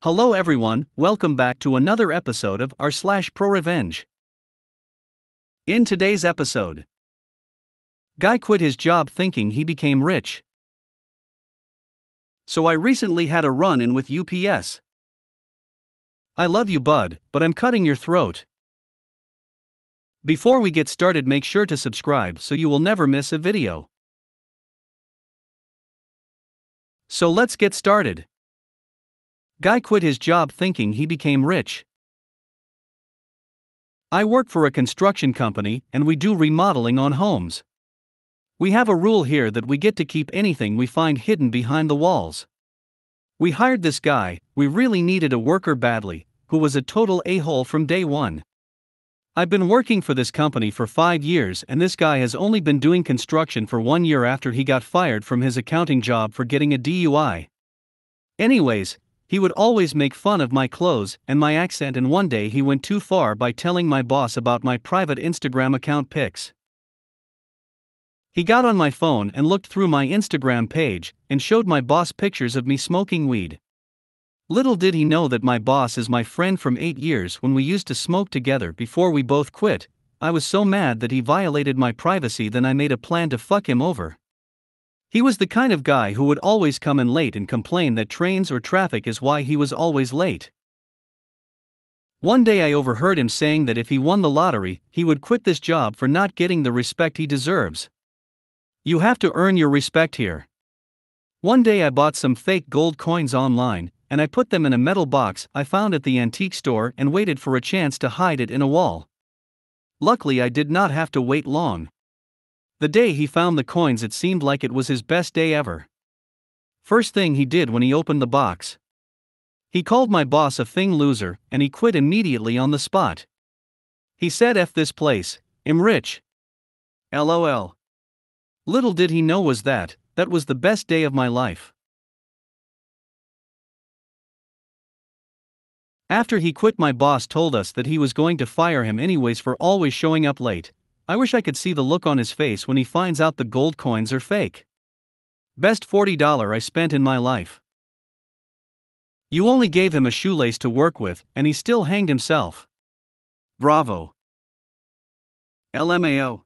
Hello everyone, welcome back to another episode of Rslash ProRevenge. In today's episode, guy quit his job thinking he became rich. So I recently had a run-in with UPS. I love you bud, but I'm cutting your throat. Before we get started, make sure to subscribe so you will never miss a video. So let's get started. Guy quit his job thinking he became rich. I work for a construction company and we do remodeling on homes. We have a rule here that we get to keep anything we find hidden behind the walls. We hired this guy, we really needed a worker badly, who was a total a-hole from day one. I've been working for this company for 5 years and this guy has only been doing construction for 1 year after he got fired from his accounting job for getting a DUI. Anyways, he would always make fun of my clothes and my accent, and one day he went too far by telling my boss about my private Instagram account pics. He got on my phone and looked through my Instagram page and showed my boss pictures of me smoking weed. Little did he know that my boss is my friend from 8 years when we used to smoke together before we both quit. I was so mad that he violated my privacy, then I made a plan to fuck him over. He was the kind of guy who would always come in late and complain that trains or traffic is why he was always late. One day I overheard him saying that if he won the lottery, he would quit this job for not getting the respect he deserves. You have to earn your respect here. One day I bought some fake gold coins online, and I put them in a metal box I found at the antique store and waited for a chance to hide it in a wall. Luckily I did not have to wait long. The day he found the coins, it seemed like it was his best day ever. First thing he did when he opened the box, he called my boss a thing loser and he quit immediately on the spot. He said, "F this place, I'm rich." LOL. Little did he know that was the best day of my life. After he quit, my boss told us that he was going to fire him anyways for always showing up late. I wish I could see the look on his face when he finds out the gold coins are fake. Best $40 I spent in my life. You only gave him a shoelace to work with and he still hanged himself. Bravo. LMAO.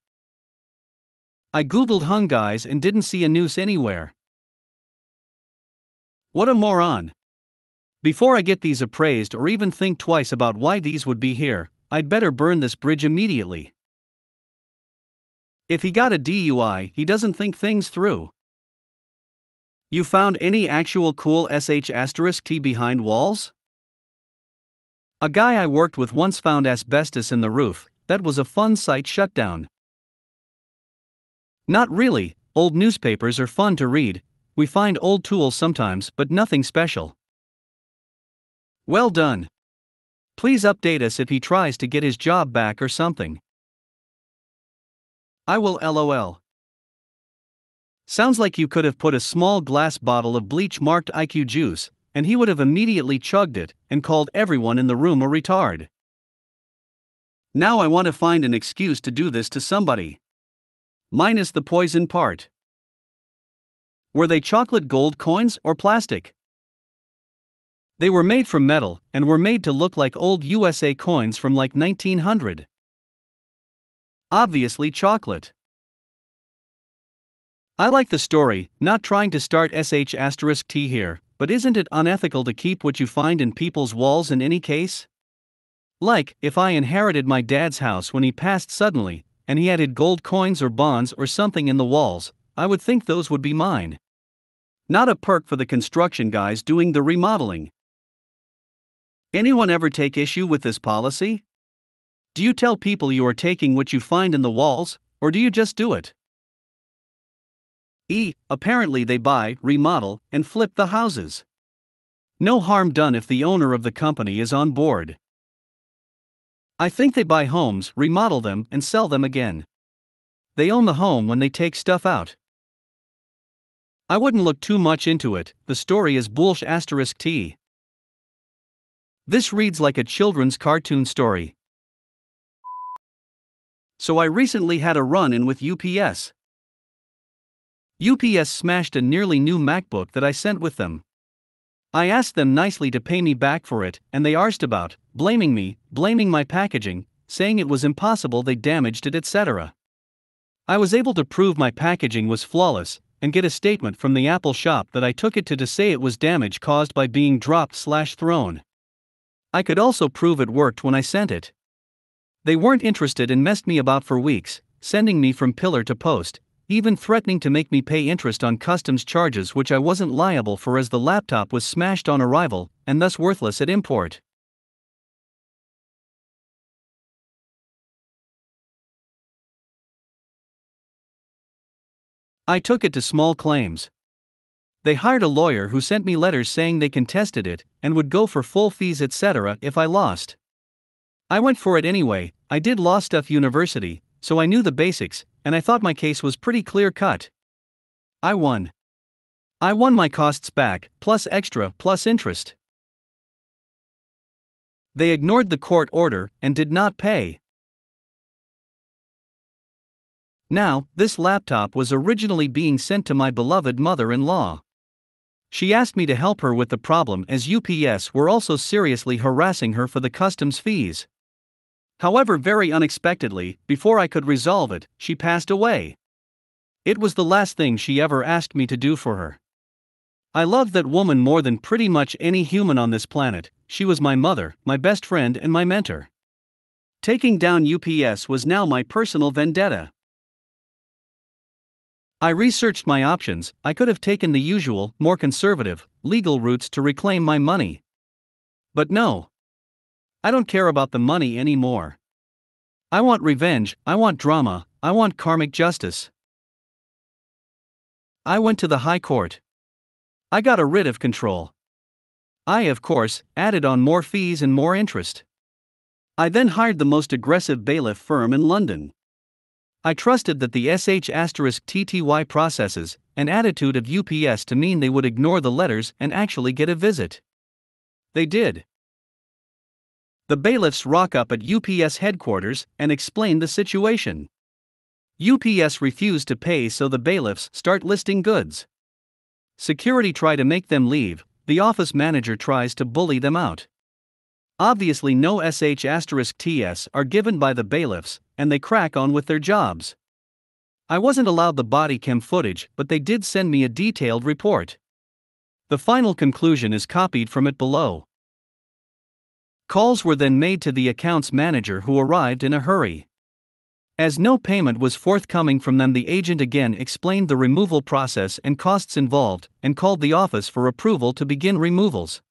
I googled hung guys and didn't see a noose anywhere. What a moron. Before I get these appraised or even think twice about why these would be here, I'd better burn this bridge immediately. If he got a DUI, he doesn't think things through. You found any actual cool sh*t behind walls? A guy I worked with once found asbestos in the roof. That was a fun site shutdown. Not really, old newspapers are fun to read. We find old tools sometimes, but nothing special. Well done. Please update us if he tries to get his job back or something. I will LOL. Sounds like you could have put a small glass bottle of bleach marked IQ juice, and he would have immediately chugged it and called everyone in the room a retard. Now I want to find an excuse to do this to somebody. Minus the poison part. Were they chocolate gold coins or plastic? They were made from metal and were made to look like old USA coins from like 1900. Obviously chocolate. I like the story, not trying to start sh*t here, but isn't it unethical to keep what you find in people's walls in any case? Like, if I inherited my dad's house when he passed suddenly, and he added gold coins or bonds or something in the walls, I would think those would be mine. Not a perk for the construction guys doing the remodeling. Anyone ever take issue with this policy? Do you tell people you are taking what you find in the walls, or do you just do it? Apparently they buy, remodel, and flip the houses. No harm done if the owner of the company is on board. I think they buy homes, remodel them, and sell them again. They own the home when they take stuff out. I wouldn't look too much into it, the story is bullsh*t. This reads like a children's cartoon story. So I recently had a run-in with UPS. UPS smashed a nearly new MacBook that I sent with them. I asked them nicely to pay me back for it, and they arsed about, blaming me, blaming my packaging, saying it was impossible they damaged it, etc. I was able to prove my packaging was flawless, and get a statement from the Apple shop that I took it to say it was damage caused by being dropped/thrown. I could also prove it worked when I sent it. They weren't interested and messed me about for weeks, sending me from pillar to post, even threatening to make me pay interest on customs charges which I wasn't liable for as the laptop was smashed on arrival, and thus worthless at import. I took it to small claims. They hired a lawyer who sent me letters saying they contested it, and would go for full fees etc. if I lost. I went for it anyway. I did Law Stuff University, so I knew the basics, and I thought my case was pretty clear-cut. I won. I won my costs back, plus extra, plus interest. They ignored the court order and did not pay. Now, this laptop was originally being sent to my beloved mother-in-law. She asked me to help her with the problem as UPS were also seriously harassing her for the customs fees. However, very unexpectedly, before I could resolve it, she passed away. It was the last thing she ever asked me to do for her. I love that woman more than pretty much any human on this planet. She was my mother, my best friend, and my mentor. Taking down UPS was now my personal vendetta. I researched my options. I could have taken the usual, more conservative, legal routes to reclaim my money. But no. I don't care about the money anymore. I want revenge, I want drama, I want karmic justice. I went to the High Court. I got a writ of control. I, of course, added on more fees and more interest. I then hired the most aggressive bailiff firm in London. I trusted that the sh*TTY processes and attitude of UPS to mean they would ignore the letters and actually get a visit. They did. The bailiffs rock up at UPS headquarters and explain the situation. UPS refused to pay, so the bailiffs start listing goods. Security try to make them leave, the office manager tries to bully them out. Obviously no sh*TS are given by the bailiffs, and they crack on with their jobs. I wasn't allowed the body cam footage, but they did send me a detailed report. The final conclusion is copied from it below. Calls were then made to the accounts manager, who arrived in a hurry. As no payment was forthcoming from them, the agent again explained the removal process and costs involved, and called the office for approval to begin removals.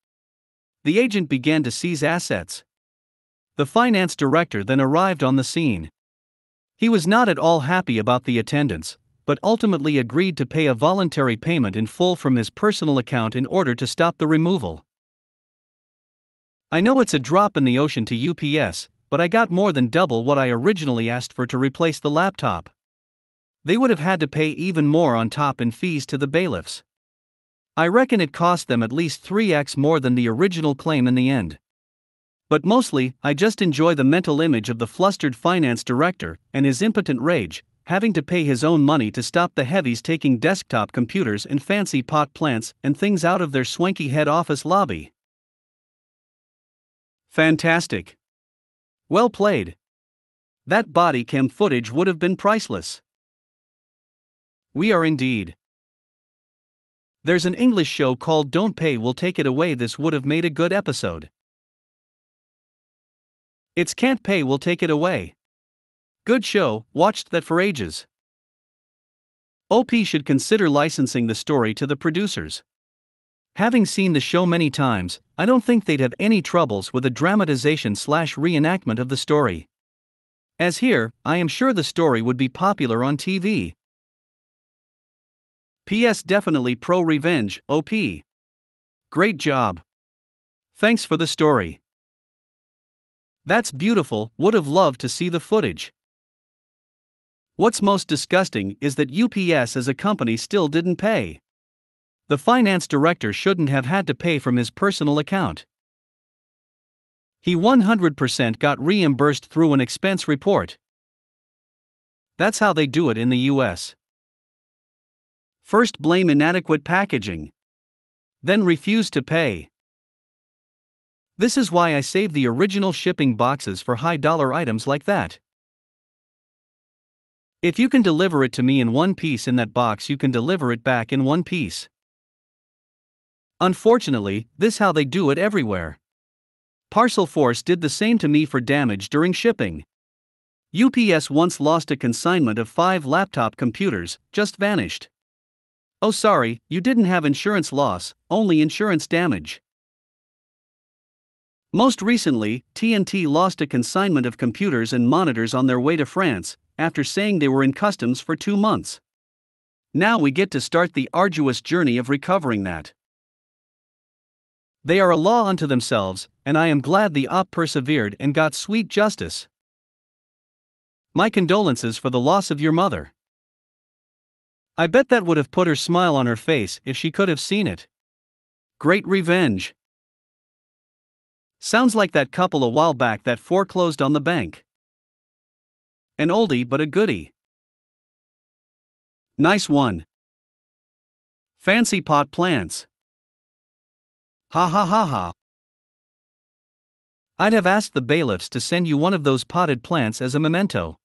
The agent began to seize assets. The finance director then arrived on the scene. He was not at all happy about the attendance, but ultimately agreed to pay a voluntary payment in full from his personal account in order to stop the removal. I know it's a drop in the ocean to UPS, but I got more than double what I originally asked for to replace the laptop. They would have had to pay even more on top in fees to the bailiffs. I reckon it cost them at least 3x more than the original claim in the end. But mostly, I just enjoy the mental image of the flustered finance director and his impotent rage, having to pay his own money to stop the heavies taking desktop computers and fancy pot plants and things out of their swanky head office lobby. Fantastic. Well played. That body cam footage would have been priceless. We are indeed. There's an English show called Don't Pay Will Take It Away. This would have made a good episode. It's Can't Pay Will Take It Away. Good show, watched that for ages. OP should consider licensing the story to the producers. Having seen the show many times, I don't think they'd have any troubles with a dramatization/reenactment of the story. As here, I am sure the story would be popular on TV. PS definitely ProRevenge, OP. Great job. Thanks for the story. That's beautiful, would have loved to see the footage. What's most disgusting is that UPS as a company still didn't pay. The finance director shouldn't have had to pay from his personal account. He 100% got reimbursed through an expense report. That's how they do it in the US. First, blame inadequate packaging. then refuse to pay. This is why I save the original shipping boxes for high-dollar items like that. If you can deliver it to me in one piece in that box, you can deliver it back in one piece. Unfortunately, this is how they do it everywhere. Parcel Force did the same to me for damage during shipping. UPS once lost a consignment of 5 laptop computers, just vanished. Oh sorry, you didn't have insurance loss, only insurance damage. Most recently, TNT lost a consignment of computers and monitors on their way to France, after saying they were in customs for 2 months. Now we get to start the arduous journey of recovering that. They are a law unto themselves, and I am glad the op persevered and got sweet justice. My condolences for the loss of your mother. I bet that would have put her smile on her face if she could have seen it. Great revenge. Sounds like that couple a while back that foreclosed on the bank. An oldie but a goodie. Nice one. Fancy pot plants. Ha ha ha ha. I'd have asked the bailiffs to send you one of those potted plants as a memento.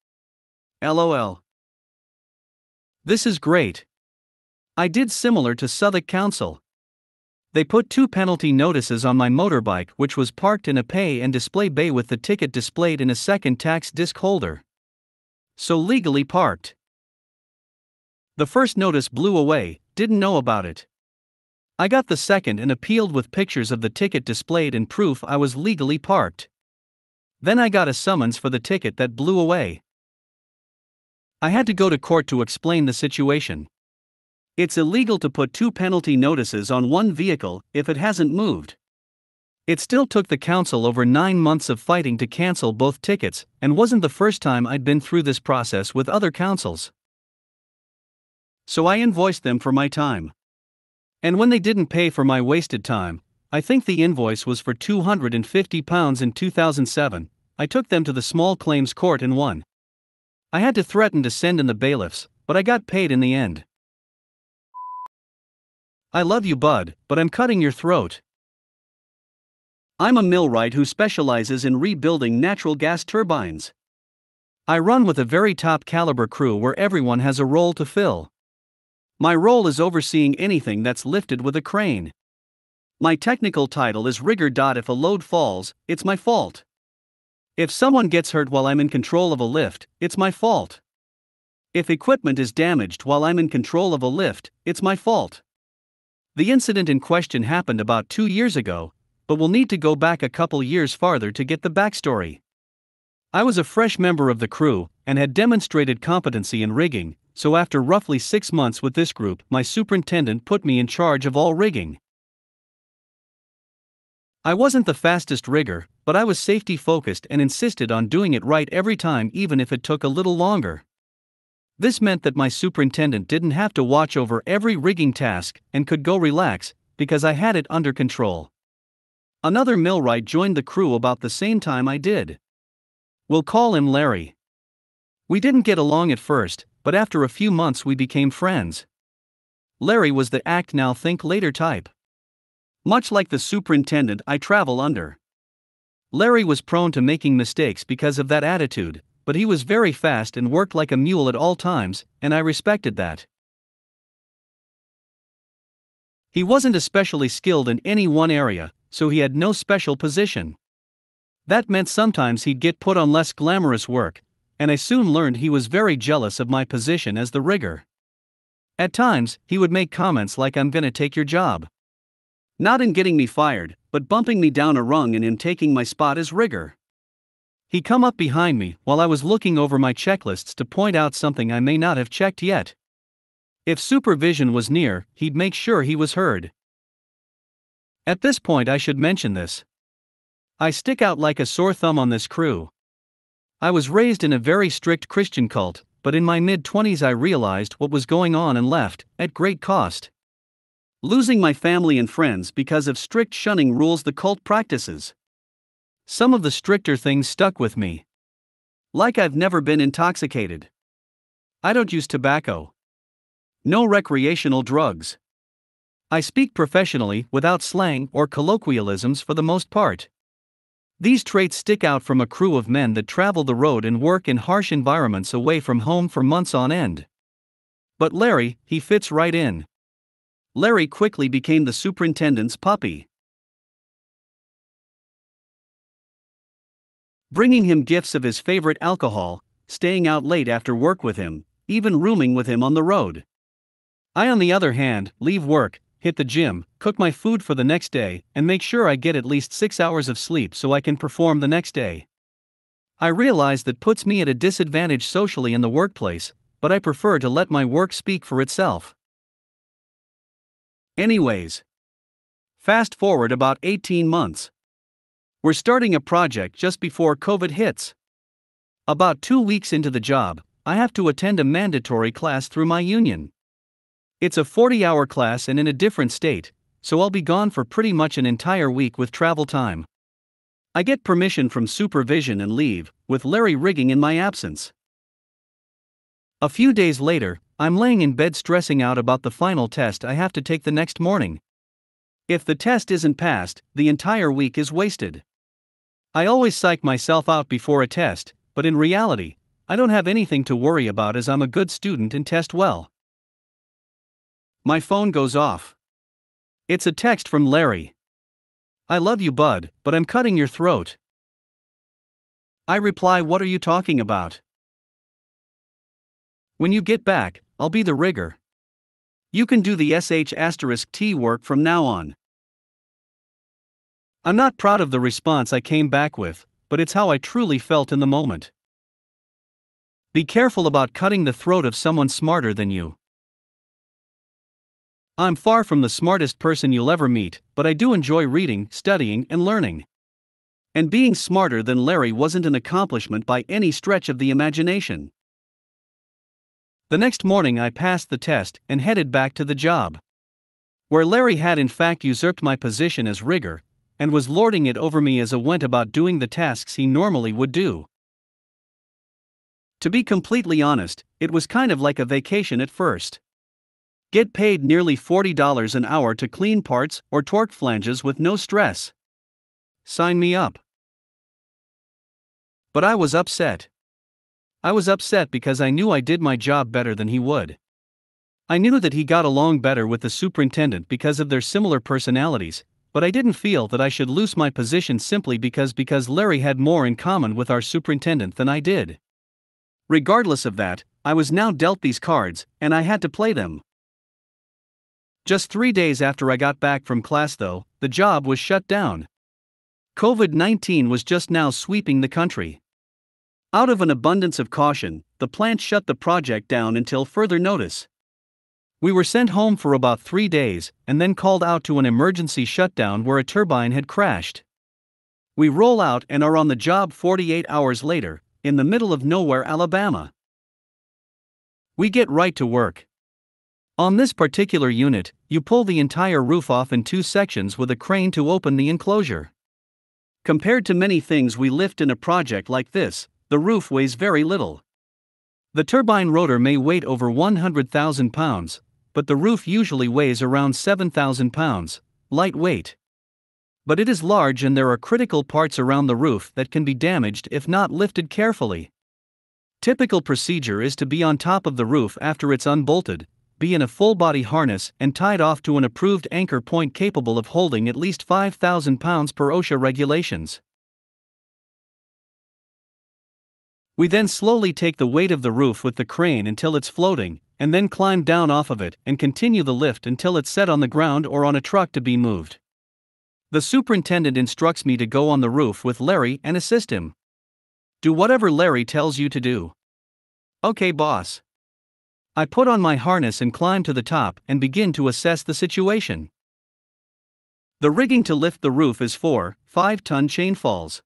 LOL. This is great. I did similar to Southwark Council. They put 2 penalty notices on my motorbike, which was parked in a pay and display bay with the ticket displayed in a second tax disc holder. So legally parked. The first notice blew away, didn't know about it. I got the second and appealed with pictures of the ticket displayed and proof I was legally parked. Then I got a summons for the ticket that blew away. I had to go to court to explain the situation. It's illegal to put 2 penalty notices on one vehicle if it hasn't moved. It still took the council over 9 months of fighting to cancel both tickets, and wasn't the first time I'd been through this process with other councils. So I invoiced them for my time. And when they didn't pay for my wasted time, I think the invoice was for £250 in 2007, I took them to the small claims court and won. I had to threaten to send in the bailiffs, but I got paid in the end. I love you, bud, but I'm cutting your throat. I'm a millwright who specializes in rebuilding natural gas turbines. I run with a very top caliber crew where everyone has a role to fill. My role is overseeing anything that's lifted with a crane. My technical title is rigger. If a load falls, it's my fault. If someone gets hurt while I'm in control of a lift, it's my fault. If equipment is damaged while I'm in control of a lift, it's my fault. The incident in question happened about 2 years ago, but we'll need to go back a couple years farther to get the backstory. I was a fresh member of the crew and had demonstrated competency in rigging, so after roughly 6 months with this group, my superintendent put me in charge of all rigging. I wasn't the fastest rigger, but I was safety focused and insisted on doing it right every time, even if it took a little longer. This meant that my superintendent didn't have to watch over every rigging task and could go relax, because I had it under control. Another millwright joined the crew about the same time I did. We'll call him Larry. We didn't get along at first, but after a few months we became friends. Larry was the act now think later type. Much like the superintendent I travel under. Larry was prone to making mistakes because of that attitude, but he was very fast and worked like a mule at all times, and I respected that. He wasn't especially skilled in any one area, so he had no special position. That meant sometimes he'd get put on less glamorous work, and I soon learned he was very jealous of my position as the rigger. At times, he would make comments like, "I'm gonna take your job." Not in getting me fired, but bumping me down a rung and him taking my spot as rigger. He'd come up behind me while I was looking over my checklists to point out something I may not have checked yet. If supervision was near, he'd make sure he was heard. At this point I should mention this. I stick out like a sore thumb on this crew. I was raised in a very strict Christian cult, but in my mid-20s I realized what was going on and left, at great cost. Losing my family and friends because of strict shunning rules the cult practices. Some of the stricter things stuck with me. Like I've never been intoxicated. I don't use tobacco. No recreational drugs. I speak professionally without slang or colloquialisms for the most part. These traits stick out from a crew of men that travel the road and work in harsh environments away from home for months on end. But Larry, he fits right in. Larry quickly became the superintendent's puppy. Bringing him gifts of his favorite alcohol, staying out late after work with him, even rooming with him on the road. I, on the other hand, leave work, hit the gym, cook my food for the next day, and make sure I get at least 6 hours of sleep so I can perform the next day. I realize that puts me at a disadvantage socially in the workplace, but I prefer to let my work speak for itself. Anyways, fast forward about 18 months. We're starting a project just before COVID hits. About 2 weeks into the job, I have to attend a mandatory class through my union. It's a 40-hour class and in a different state, so I'll be gone for pretty much an entire week with travel time. I get permission from supervision and leave, with Larry rigging in my absence. A few days later, I'm laying in bed stressing out about the final test I have to take the next morning. If the test isn't passed, the entire week is wasted. I always psych myself out before a test, but in reality, I don't have anything to worry about as I'm a good student and test well. My phone goes off. It's a text from Larry. "I love you, bud, but I'm cutting your throat." I reply, "What are you talking about?" "When you get back, I'll be the rigger. You can do the sh*t work from now on." I'm not proud of the response I came back with, but it's how I truly felt in the moment. Be careful about cutting the throat of someone smarter than you. I'm far from the smartest person you'll ever meet, but I do enjoy reading, studying, and learning. And being smarter than Larry wasn't an accomplishment by any stretch of the imagination. The next morning I passed the test and headed back to the job, where Larry had in fact usurped my position as rigger, and was lording it over me as I went about doing the tasks he normally would do. To be completely honest, it was kind of like a vacation at first. Get paid nearly $40 an hour to clean parts or torque flanges with no stress. Sign me up. But I was upset. I was upset because I knew I did my job better than he would. I knew that he got along better with the superintendent because of their similar personalities, but I didn't feel that I should lose my position simply because Larry had more in common with our superintendent than I did. Regardless of that, I was now dealt these cards, and I had to play them. Just 3 days after I got back from class though, the job was shut down. COVID-19 was just now sweeping the country. Out of an abundance of caution, the plant shut the project down until further notice. We were sent home for about 3 days, and then called out to an emergency shutdown where a turbine had crashed. We roll out and are on the job 48 hours later, in the middle of nowhere, Alabama. We get right to work. On this particular unit, you pull the entire roof off in 2 sections with a crane to open the enclosure. Compared to many things we lift in a project like this, the roof weighs very little. The turbine rotor may weigh over 100,000 pounds, but the roof usually weighs around 7,000 pounds, lightweight. But it is large and there are critical parts around the roof that can be damaged if not lifted carefully. Typical procedure is to be on top of the roof after it's unbolted, be in a full-body harness and tied off to an approved anchor point capable of holding at least 5,000 pounds per OSHA regulations. We then slowly take the weight of the roof with the crane until it's floating, and then climb down off of it and continue the lift until it's set on the ground or on a truck to be moved. The superintendent instructs me to go on the roof with Larry and assist him. Do whatever Larry tells you to do. Okay, boss. I put on my harness and climb to the top and begin to assess the situation. The rigging to lift the roof is 4 5-ton chainfalls.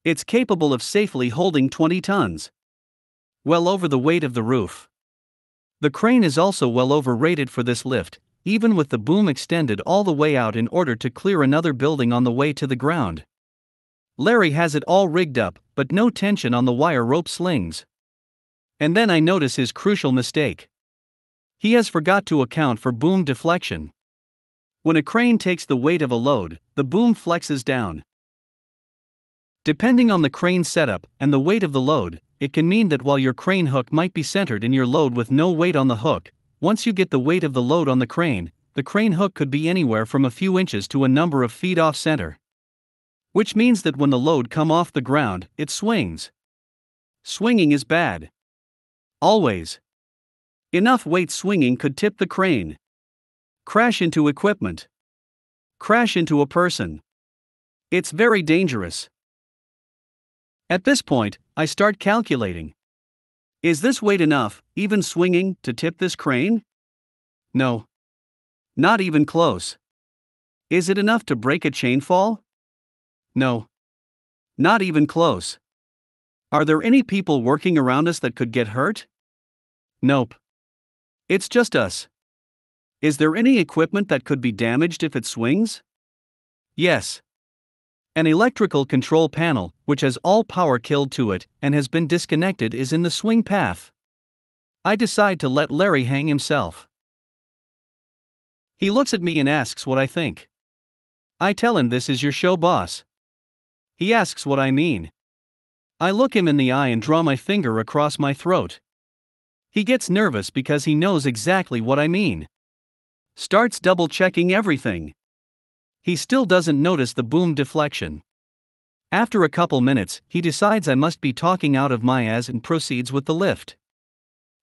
It's capable of safely holding 20 tons. Well over the weight of the roof. The crane is also well overrated for this lift, even with the boom extended all the way out in order to clear another building on the way to the ground. Larry has it all rigged up, but no tension on the wire rope slings. And then I notice his crucial mistake. He has forgot to account for boom deflection. When a crane takes the weight of a load, the boom flexes down. Depending on the crane setup and the weight of the load, it can mean that while your crane hook might be centered in your load with no weight on the hook, once you get the weight of the load on the crane hook could be anywhere from a few inches to a number of feet off center. Which means that when the load come off the ground, it swings. Swinging is bad. Always. Enough weight swinging could tip the crane. Crash into equipment. Crash into a person. It's very dangerous. At this point, I start calculating. Is this weight enough, even swinging, to tip this crane? No. Not even close. Is it enough to break a chain fall? No. Not even close. Are there any people working around us that could get hurt? Nope. It's just us. Is there any equipment that could be damaged if it swings? Yes. An electrical control panel, which has all power killed to it and has been disconnected, is in the swing path. I decide to let Larry hang himself. He looks at me and asks what I think. I tell him this is your show, boss. He asks what I mean. I look him in the eye and draw my finger across my throat. He gets nervous because he knows exactly what I mean. Starts double-checking everything. He still doesn't notice the boom deflection. After a couple minutes, he decides I must be talking out of my ass and proceeds with the lift.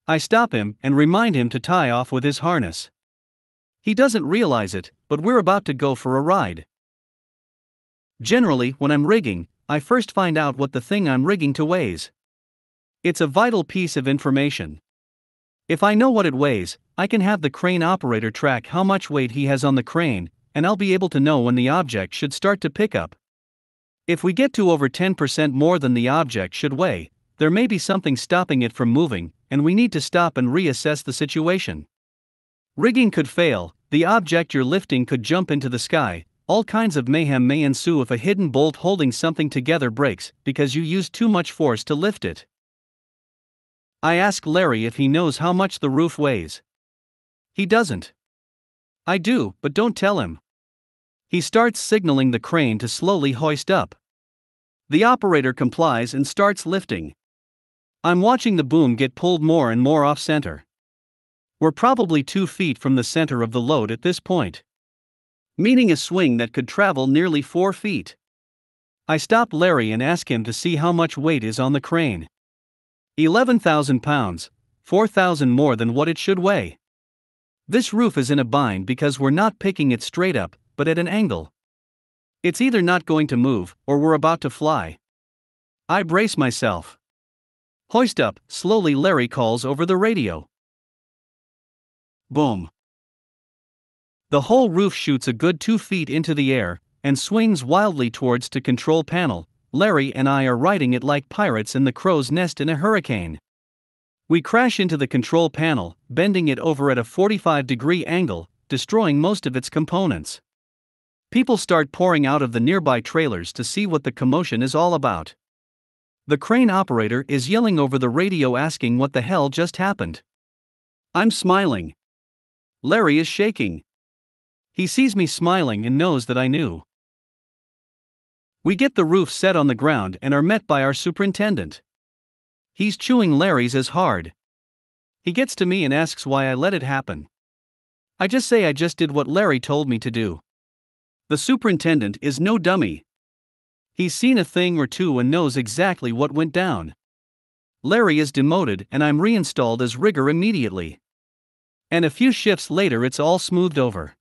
I stop him and remind him to tie off with his harness. He doesn't realize it, but we're about to go for a ride. Generally, when I'm rigging, I first find out what the thing I'm rigging to weighs. It's a vital piece of information. If I know what it weighs, I can have the crane operator track how much weight he has on the crane, and I'll be able to know when the object should start to pick up. If we get to over 10% more than the object should weigh, there may be something stopping it from moving, and we need to stop and reassess the situation. Rigging could fail, the object you're lifting could jump into the sky, all kinds of mayhem may ensue if a hidden bolt holding something together breaks because you used too much force to lift it. I ask Larry if he knows how much the roof weighs. He doesn't. I do, but don't tell him. He starts signaling the crane to slowly hoist up. The operator complies and starts lifting. I'm watching the boom get pulled more and more off center. We're probably 2 feet from the center of the load at this point. Meaning a swing that could travel nearly 4 feet. I stop Larry and ask him to see how much weight is on the crane. 11,000 pounds, 4,000 more than what it should weigh. This roof is in a bind because we're not picking it straight up, but at an angle. It's either not going to move, or we're about to fly. I brace myself. Hoist up, slowly, Larry calls over the radio. Boom. The whole roof shoots a good 2 feet into the air, and swings wildly towards the control panel. Larry and I are riding it like pirates in the crow's nest in a hurricane. We crash into the control panel, bending it over at a 45-degree angle, destroying most of its components. People start pouring out of the nearby trailers to see what the commotion is all about. The crane operator is yelling over the radio asking what the hell just happened. I'm smiling. Larry is shaking. He sees me smiling and knows that I knew. We get the roof set on the ground and are met by our superintendent. He's chewing Larry's as hard. He gets to me and asks why I let it happen. I just say I just did what Larry told me to do. The superintendent is no dummy. He's seen a thing or two and knows exactly what went down. Larry is demoted and I'm reinstalled as rigger immediately. And a few shifts later it's all smoothed over.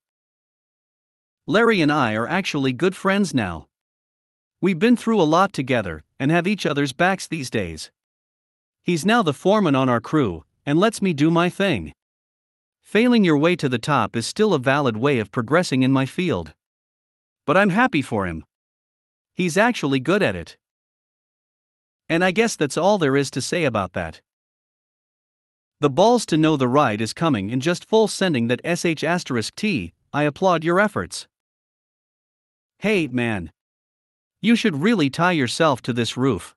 Larry and I are actually good friends now. We've been through a lot together, and have each other's backs these days. He's now the foreman on our crew, and lets me do my thing. Failing your way to the top is still a valid way of progressing in my field. But I'm happy for him. He's actually good at it. And I guess that's all there is to say about that. The balls to know the ride is coming in just full sending that sh*T, I applaud your efforts. Hey, man. You should really tie yourself to this roof.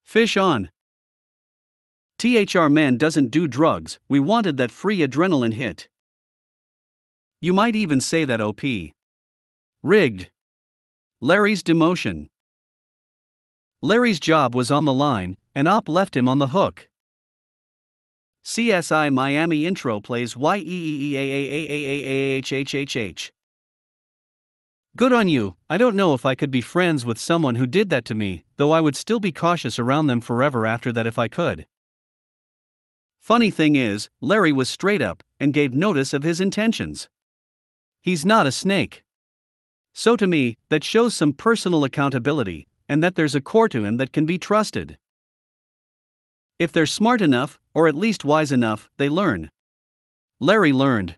Fish on. THR man doesn't do drugs, we wanted that free adrenaline hit. You might even say that OP. Rigged. Larry's demotion. Larry's job was on the line, and OP left him on the hook. CSI Miami intro plays YEEEAAAAAAHHHH. Good on you. I don't know if I could be friends with someone who did that to me, though I would still be cautious around them forever after that if I could. Funny thing is, Larry was straight up and gave notice of his intentions. He's not a snake. So to me, that shows some personal accountability, and that there's a core to him that can be trusted. If they're smart enough, or at least wise enough, they learn. Larry learned.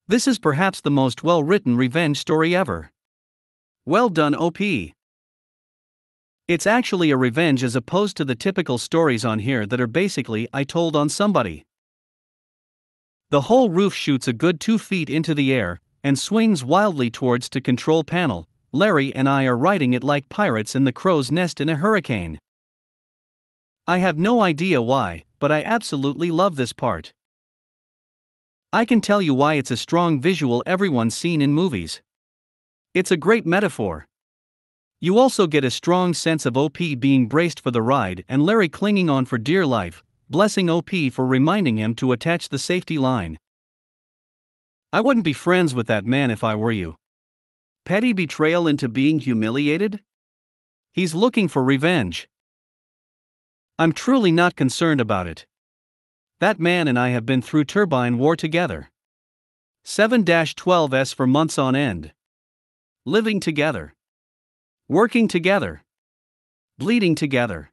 This is perhaps the most well-written revenge story ever. Well done, OP. It's actually a revenge as opposed to the typical stories on here that are basically I told on somebody. The whole roof shoots a good 2 feet into the air and swings wildly towards to control panel. Larry and I are riding it like pirates in the crow's nest in a hurricane. I have no idea why, but I absolutely love this part. I can tell you why it's a strong visual everyone's seen in movies. It's a great metaphor. You also get a strong sense of OP being braced for the ride and Larry clinging on for dear life, blessing OP for reminding him to attach the safety line. I wouldn't be friends with that man if I were you. Petty betrayal into being humiliated? He's looking for revenge. I'm truly not concerned about it. That man and I have been through turbine war together. 7-12s for months on end. Living together. Working together. Bleeding together.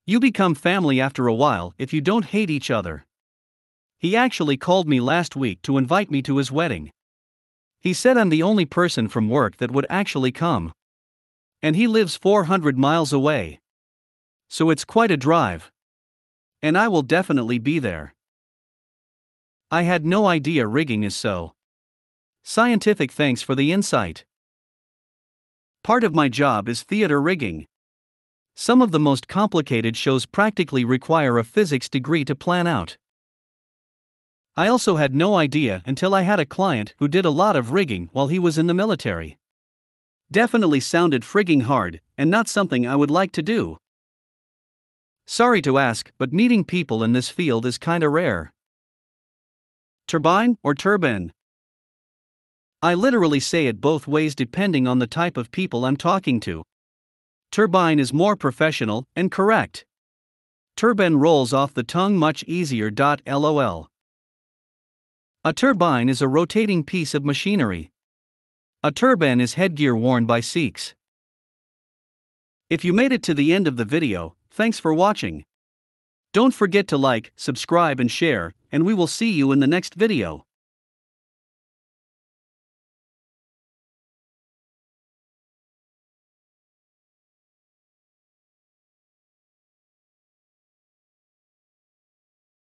You become family after a while if you don't hate each other. He actually called me last week to invite me to his wedding. He said I'm the only person from work that would actually come. And he lives 400 miles away. So it's quite a drive. And I will definitely be there. I had no idea rigging is so scientific. Thanks for the insight. Part of my job is theater rigging. Some of the most complicated shows practically require a physics degree to plan out. I also had no idea until I had a client who did a lot of rigging while he was in the military. Definitely sounded frigging hard, and not something I would like to do. Sorry to ask, but meeting people in this field is kinda rare. Turbine or turbine? I literally say it both ways depending on the type of people I'm talking to. Turbine is more professional and correct. Turbine rolls off the tongue much easier. LOL. A turbine is a rotating piece of machinery. A turban is headgear worn by Sikhs. If you made it to the end of the video, thanks for watching. Don't forget to like, subscribe and share, and we will see you in the next video.